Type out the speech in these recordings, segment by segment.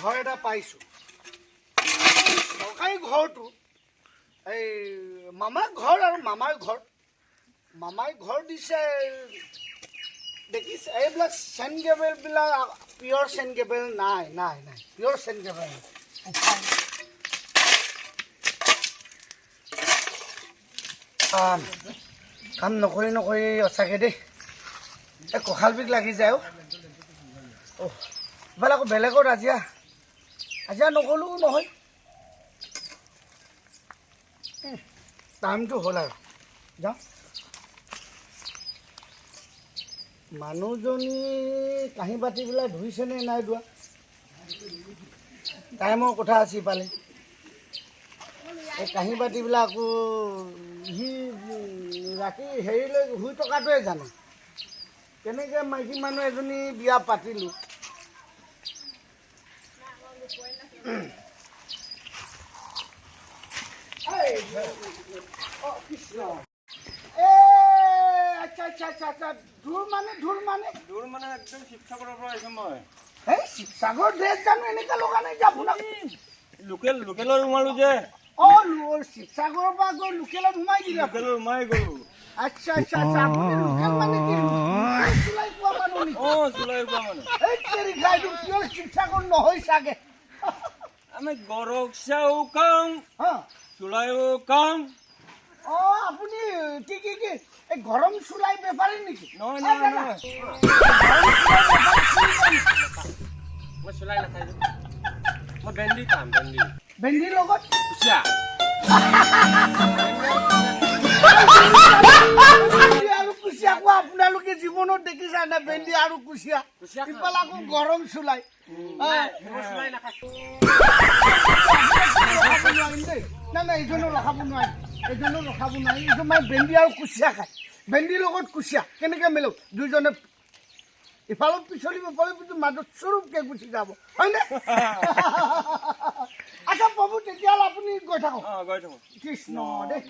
ঘৰ এটা পাইছোঁ চৰকাৰী ঘৰটো এই মামাৰ ঘৰ আৰু মামাৰ ঘৰ দিছে দেখিছে এইবিলাক চেণ্ট গেবেলবিলাক পিয়ৰ চেণ্ট গেবেল নাই পিয়ৰ চেণ্ট গেবেল কাম নকৰি সঁচাকৈ দেই এই কঁকাল বিষ লাগি যায় এইফালে আকৌ বেলেগত আজিয়া নগ'লেও নহয় টাইমটো হ'ল আৰু যাওঁ মানুহজনী কাঁহী বাতিবিলাক ধুইছেনে নাই ধোৱা টাইমৰ কথা আছে পালে এই কাঁহী বাতিবিলাক আকৌ সি ৰাতি হেৰিলৈ শুই থকাটোৱে জানে কেনেকৈ মাইকী মানুহ এজনী বিয়া পাতিলোঁ আচ্ছা দূৰ মানে একদম শিৱসাগৰৰ পৰা আহিছোঁ মই এই শিৱসাগৰ ড্ৰেছ জানো এনেকৈ লগা নাই যে আপোনাক লোকেলৰ সোমালো যে শিৱসাগৰৰ পৰা গৈ লোকেলত সোমাই দিলে সোমাই গ'লো আচ্ছা আপুনি লোকেল মানে কি চিলাই পোৱা মানুহ নেকি চিলাই পোৱা মানুহ এই তেৰিখাইটো কিয় শিৱসাগৰ নহয় চাগে আমি গৰক চাও কাম চুলাইও কাম আপুনি কি এই গৰম চুলাই বেপাৰী নেকি নহয় মই চুলাই নাখাই মই ভেন্দি কাম ভেন্দিৰ লগত কুচিয়া আৰু কুচিয়া কোৱা আপোনালোকে জীৱনত দেখিছা নে ভেন্দি আৰু কুচিয়া ইফালে আকৌ গৰম চুলাই এইজনো ৰখাব নোৱাৰিম এইটো মানে ভেন্দি আৰু কুচিয়া খায় ভেন্দিৰ লগত কুচিয়া কেনেকৈ মিলো দুইজনে ইফালত পিছলিব পালে কিন্তু মাজত চুৰুপকৈ গুচি যাব হয়নে আচ্ছা প্ৰভু তেতিয়াহ'লে আপুনি গৈ থাকক কৃষ্ণ দেই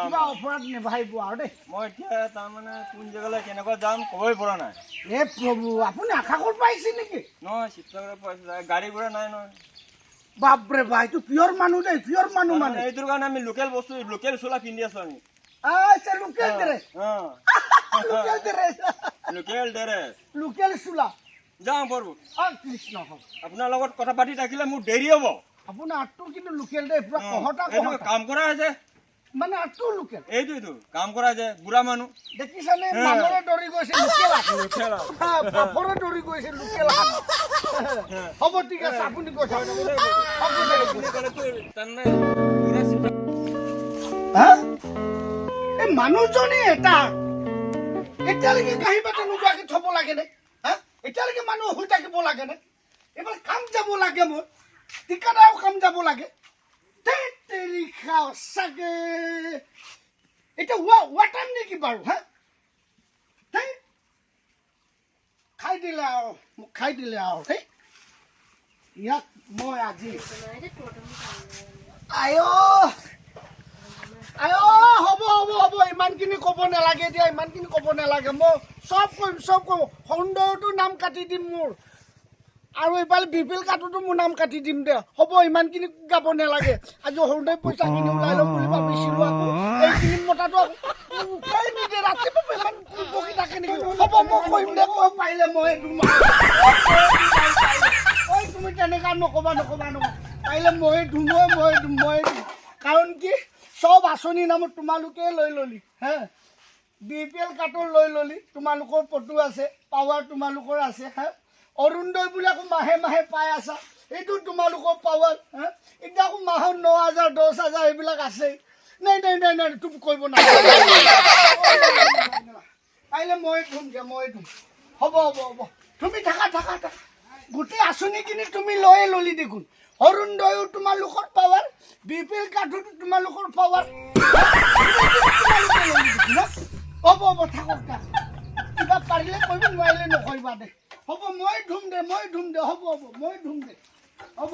কিবা অপৰাধ নেভাৰিব আৰু দেই মই এতিয়া তাৰমানে কোন জেগালৈ কেনেকুৱা যাম ক'বই পৰা নাই এই প্ৰভু আপুনি আশাকল পাইছে নেকি নহয় শিৱসাগৰৰ পৰা গাড়ী ঘোঁৰা নাই নহয় বাপৰে বা এইটো পিয়ৰ মানুহ দেই পিয়ৰ মানুহ মানে এইটোৰ কাৰণে আমি লোকেল বস্তু লোকেল চোলা পিন্ধি আছো আমি আচ্ছা লোকেল ড্ৰেছ লোকেল চোলা যাওঁ পৰবো কৃষ্ণ আপোনাৰ লগত কথা পাতি থাকিলে মোৰ দেৰি হ'ব আপোনাৰ আঁতটো কিন্তু লোকেল দেই পুৰা কহতা কাম কৰা আছে মানে আঁতটো লোকেল এইটো কাম কৰা যে বুঢ়া মানুহ দেখিছানে মানুহৰে দৌৰি গৈছে লোকেল পাপৰে দৌৰি গৈছে লোকেল হ'ব ঠিক আছে আপুনি গৈ থাকক এই মানুহজনী এটা এতিয়ালৈকে কাঁহী বাতি নোযোৱাকৈ থ'ব লাগেনে এতিয়ালৈকে মানুহ শুই থাকিব লাগেনে এইফালে কাম যাব লাগে মোৰ ঠিকাদাৰো কাম যাব লাগে সঁচাকে এতিয়া হোৱা টাইম নেকি বাৰু খাই দিলে আৰু দেই ইয়াক মই আজি হ'ব ইমানখিনি ক'ব নালাগে এতিয়া ইমানখিনি ক'ব নালাগে মই চব কৰিম সৌন্দৰ্যটো নাম কাটি দিম মোৰ আৰু এইফালে বিপিএল কাৰ্ডতো মোৰ নাম কাটি দিম দে হ'ব ইমানখিনি গাব নালাগে আজি সৰুতে পইচাখিনি ওলাই ল'ম বুলি ভাবিছিলোঁ আকৌ এইখিনি মতাটো উঠাই নিদিয়ে ৰাতিপুৱা ইমান বকি থাকে নেকি হ'ব মই কৰিম দে পাৰিলে মই তুমি তেনেকুৱা নক'বা পাৰিলে মই ধুম কাৰণ কি চব আঁচনিৰ নামত তোমালোকে লৈ ল'লি বিপিএল কাৰ্ডৰ লৈ ল'লি তোমালোকৰ ফটো আছে পাৱাৰ তোমালোকৰ আছে অৰুণোদয় বুলি আকৌ মাহে পাই আছা এইটো তোমালোকৰ পাৱাৰ এতিয়া আকৌ মাহত 9,000 10,000 এইবিলাক আছেই নাই তুমি কৰিব নালাগে পাৰিলে মই ধুম হ'ব তুমি থাকা গোটেই আঁচনিখিনি তুমি লৈয়ে ল'লি দেখোন অৰুণোদয়ো তোমালোকৰ পাৱাৰ বিপিএল কাৰ্ডতো তোমালোকৰ পাৱাৰ হ'ব থাকক কিবা পাৰিলে কৰিব নোৱাৰিলে নকৰিবা দে হ'ব মই ধুম দে হ'ব মই ধুম দে হ'ব